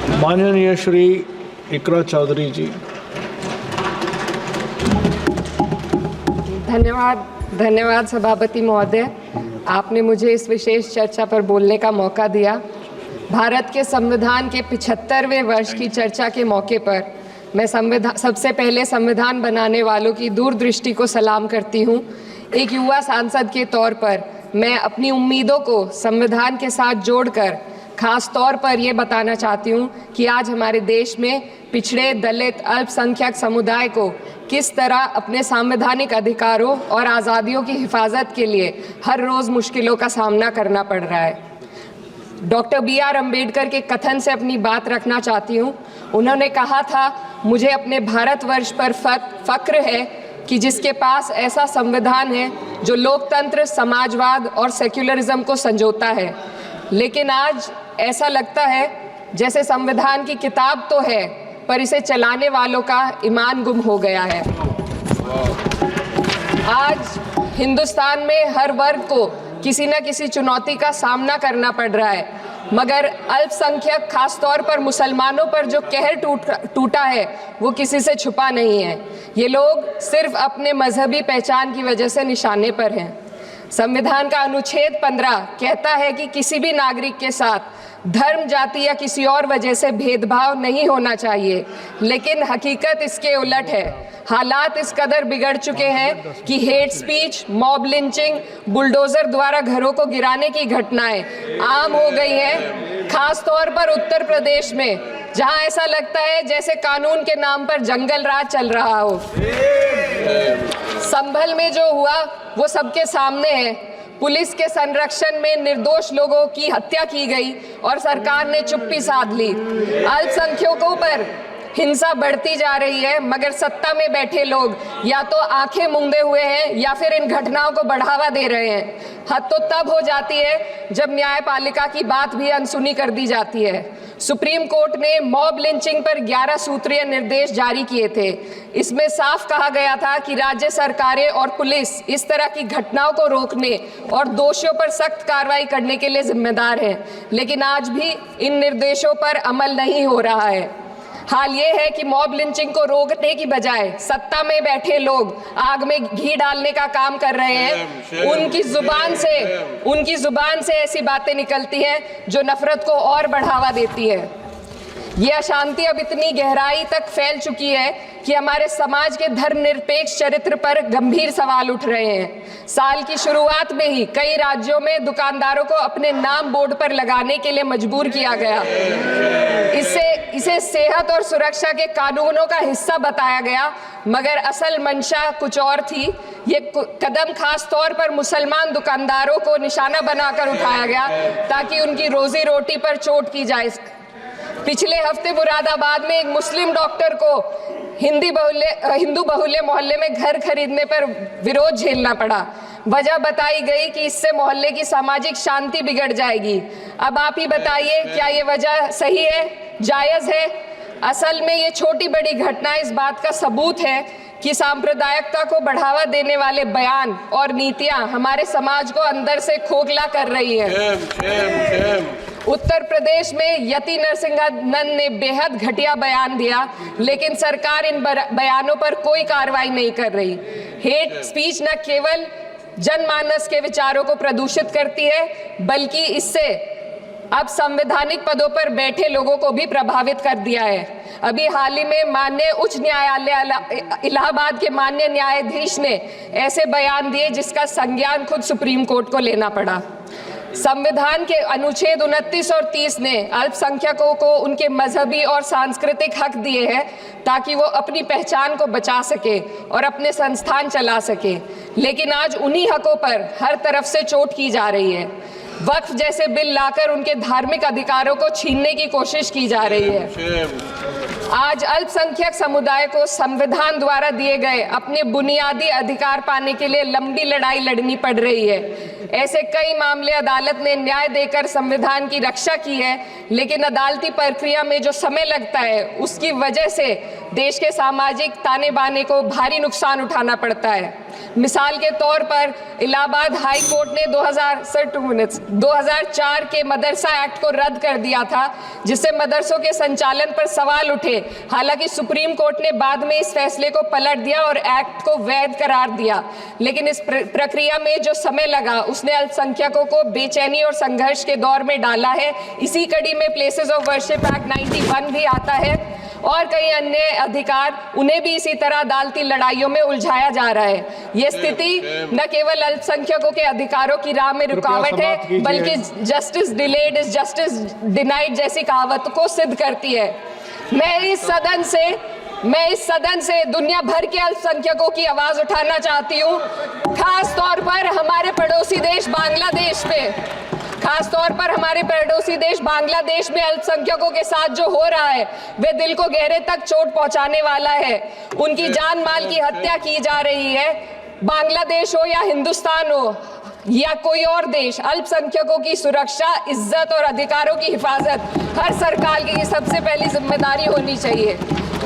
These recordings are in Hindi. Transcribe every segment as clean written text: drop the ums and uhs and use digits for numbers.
माननीय श्री इकरा चौधरी जी। धन्यवाद सभापति महोदय, आपने मुझे इस विशेष चर्चा पर बोलने का मौका दिया। भारत के संविधान के 75वें वर्ष की चर्चा के मौके पर मैं सबसे पहले संविधान बनाने वालों की दूरदृष्टि को सलाम करती हूँ। एक युवा सांसद के तौर पर मैं अपनी उम्मीदों को संविधान के साथ जोड़कर खास तौर पर ये बताना चाहती हूँ कि आज हमारे देश में पिछड़े, दलित, अल्पसंख्यक समुदाय को किस तरह अपने संवैधानिक अधिकारों और आज़ादियों की हिफाजत के लिए हर रोज़ मुश्किलों का सामना करना पड़ रहा है। Doctor B.R. अम्बेडकर के कथन से अपनी बात रखना चाहती हूँ। उन्होंने कहा था, मुझे अपने भारतवर्ष पर फक्र है कि जिसके पास ऐसा संविधान है जो लोकतंत्र, समाजवाद और सेक्युलरिज्म को संजोता है। लेकिन आज ऐसा लगता है जैसे संविधान की किताब तो है पर इसे चलाने वालों का ईमान गुम हो गया है। आज हिंदुस्तान में हर वर्ग को किसी न किसी चुनौती का सामना करना पड़ रहा है, मगर अल्पसंख्यक खासतौर पर मुसलमानों पर जो कहर टूटा है वो किसी से छुपा नहीं है। ये लोग सिर्फ अपने मजहबी पहचान की वजह से निशाने पर हैं। संविधान का अनुच्छेद 15 कहता है कि किसी भी नागरिक के साथ धर्म, जाति या किसी और वजह से भेदभाव नहीं होना चाहिए, लेकिन हकीकत इसके उलट है। हालात इस कदर बिगड़ चुके हैं कि hate speech, mob lynching, bulldozer द्वारा घरों को गिराने की घटनाएं आम हो गई हैं, खास तौर पर उत्तर प्रदेश में, जहां ऐसा लगता है जैसे कानून के नाम पर जंगल राज चल रहा हो। संभल में जो हुआ वो सबके सामने है। पुलिस के संरक्षण में निर्दोष लोगों की हत्या की गई और सरकार ने चुप्पी साध ली। अल्पसंख्यकों पर हिंसा बढ़ती जा रही है, मगर सत्ता में बैठे लोग या तो आंखें मूंदे हुए हैं या फिर इन घटनाओं को बढ़ावा दे रहे हैं। हद तो तब हो जाती है जब न्यायपालिका की बात भी अनसुनी कर दी जाती है। सुप्रीम कोर्ट ने मॉब लिंचिंग पर 11 सूत्रीय निर्देश जारी किए थे। इसमें साफ कहा गया था कि राज्य सरकारें और पुलिस इस तरह की घटनाओं को रोकने और दोषियों पर सख्त कार्रवाई करने के लिए जिम्मेदार हैं, लेकिन आज भी इन निर्देशों पर अमल नहीं हो रहा है। हाल ये है कि मॉब लिंचिंग को रोकने की बजाय सत्ता में बैठे लोग आग में घी डालने का काम कर रहे हैं। उनकी जुबान से ऐसी बातें निकलती हैं जो नफरत को और बढ़ावा देती है। ये अशांति अब इतनी गहराई तक फैल चुकी है कि हमारे समाज के धर्मनिरपेक्ष चरित्र पर गंभीर सवाल उठ रहे हैं। साल की शुरुआत में ही कई राज्यों में दुकानदारों को अपने नाम बोर्ड पर लगाने के लिए मजबूर किया गया। इसे सेहत और सुरक्षा के कानूनों का हिस्सा बताया गया, मगर असल मंशा कुछ और थी। ये कदम खास तौर पर मुसलमान दुकानदारों को निशाना बनाकर उठाया गया ताकि उनकी रोजी रोटी पर चोट की जाए। पिछले हफ्ते मुरादाबाद में एक मुस्लिम डॉक्टर को हिंदू बहुल्य मोहल्ले में घर खरीदने पर विरोध झेलना पड़ा। वजह बताई गई कि इससे मोहल्ले की सामाजिक शांति बिगड़ जाएगी। अब आप ही बताइए, क्या ये वजह सही है, जायज़ है? असल में ये छोटी बड़ी घटना इस बात का सबूत है कि सांप्रदायिकता को बढ़ावा देने वाले बयान और नीतियां हमारे समाज को अंदर से खोखला कर रही है। उत्तर प्रदेश में यति नरसिंहानंद ने बेहद घटिया बयान दिया, लेकिन सरकार इन बयानों पर कोई कार्रवाई नहीं कर रही। हेट स्पीच न केवल जनमानस के विचारों को प्रदूषित करती है, बल्कि इससे अब संवैधानिक पदों पर बैठे लोगों को भी प्रभावित कर दिया है। अभी हाल ही में माननीय उच्च न्यायालय इलाहाबाद के माननीय न्यायाधीश ने ऐसे बयान दिए जिसका संज्ञान खुद सुप्रीम कोर्ट को लेना पड़ा। संविधान के अनुच्छेद 29 और 30 ने अल्पसंख्यकों को उनके मजहबी और सांस्कृतिक हक दिए हैं ताकि वो अपनी पहचान को बचा सके और अपने संस्थान चला सके, लेकिन आज उन्हीं हकों पर हर तरफ से चोट की जा रही है। वक्फ जैसे बिल लाकर उनके धार्मिक अधिकारों को छीनने की कोशिश की जा रही है। आज अल्पसंख्यक समुदाय को संविधान द्वारा दिए गए अपने बुनियादी अधिकार पाने के लिए लंबी लड़ाई लड़नी पड़ रही है। ऐसे कई मामले अदालत ने न्याय देकर संविधान की रक्षा की है, लेकिन अदालती प्रक्रिया में जो समय लगता है उसकी वजह से देश के सामाजिक ताने बाने को भारी नुकसान उठाना पड़ता है। मिसाल के तौर पर इलाहाबाद हाई कोर्ट ने 2000 2004 के मदरसा एक्ट को रद्द कर दिया था, जिससे मदरसों के संचालन पर सवाल उठे। हालांकि सुप्रीम कोर्ट ने बाद में इस फैसले को पलट दिया और एक्ट को वैध करार दिया, लेकिन इस प्रक्रिया में जो समय लगा उसने अल्पसंख्यकों को बेचैनी और संघर्ष के दौर में डाला है। इसी कड़ी में प्लेसेस ऑफ वर्शिप एक्ट 91 भी आता है और कई अन्य अधिकार, उन्हें भी इसी तरह अदालती लड़ाइयों में उलझाया जा रहा है। ये स्थिति न केवल अल्पसंख्यकों के अधिकारों की राह में रुकावट है, बल्कि justice delayed is justice denied जैसी कहावत को सिद्ध करती है। मैं इस सदन से दुनिया भर के अल्पसंख्यकों की आवाज उठाना चाहती हूँ, खास तौर पर हमारे पड़ोसी देश बांग्लादेश में अल्पसंख्यकों के साथ जो हो रहा है वे दिल को गहरे तक चोट पहुंचाने वाला है। उनकी जान माल की हत्या की जा रही है। बांग्लादेश हो या हिंदुस्तान हो या कोई और देश, अल्पसंख्यकों की सुरक्षा, इज्जत और अधिकारों की हिफाजत हर सरकार की सबसे पहली जिम्मेदारी होनी चाहिए।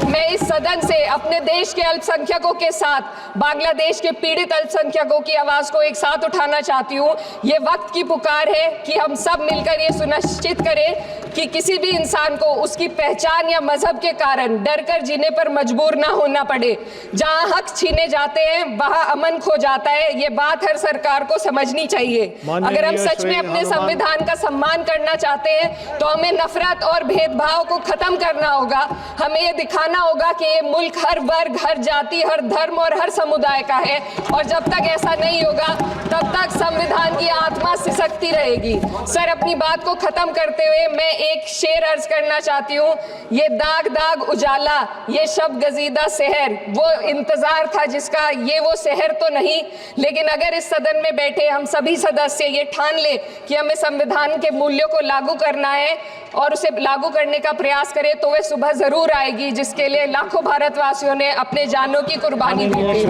मैं इस सदन से अपने देश के अल्पसंख्यकों के साथ बांग्लादेश के पीड़ित अल्पसंख्यकों की आवाज को एक साथ उठाना चाहती हूँ। ये वक्त की पुकार है कि हम सब मिलकर ये सुनिश्चित करें कि किसी भी इंसान को उसकी पहचान या मजहब के कारण डर कर जीने पर मजबूर ना होना पड़े। जहाँ हक छीने जाते हैं वहाँ अमन खो जाता है। ये बात हर सरकार को समझनी चाहिए। अगर हम सच में अपने संविधान का सम्मान करना चाहते हैं तो हमें नफरत और भेदभाव को खत्म करना होगा। हमें ये दिखाना होगा कि ये मुल्क हर वर्ग, हर जाति, हर धर्म और हर समुदाय का है, और जब तक ऐसा नहीं होगा तब तक संविधान की आत्मा सिसकती रहेगी। सर, अपनी बात को खत्म करते हुए मैं एक शेर अर्ज करना चाहती हूँ। ये दाग दाग उजाला, ये शब गजीदा शहर, वो इंतजार था जिसका, ये वो शहर तो नहीं। लेकिन अगर इस सदन में बैठे हम सभी सदस्य ये ठान ले कि हमें संविधान के मूल्यों को लागू करना है और उसे लागू करने का प्रयास करें, तो वह सुबह जरूर आएगी जिसके लिए लाखों भारतवासियों ने अपने जानों की कुर्बानी दी थी।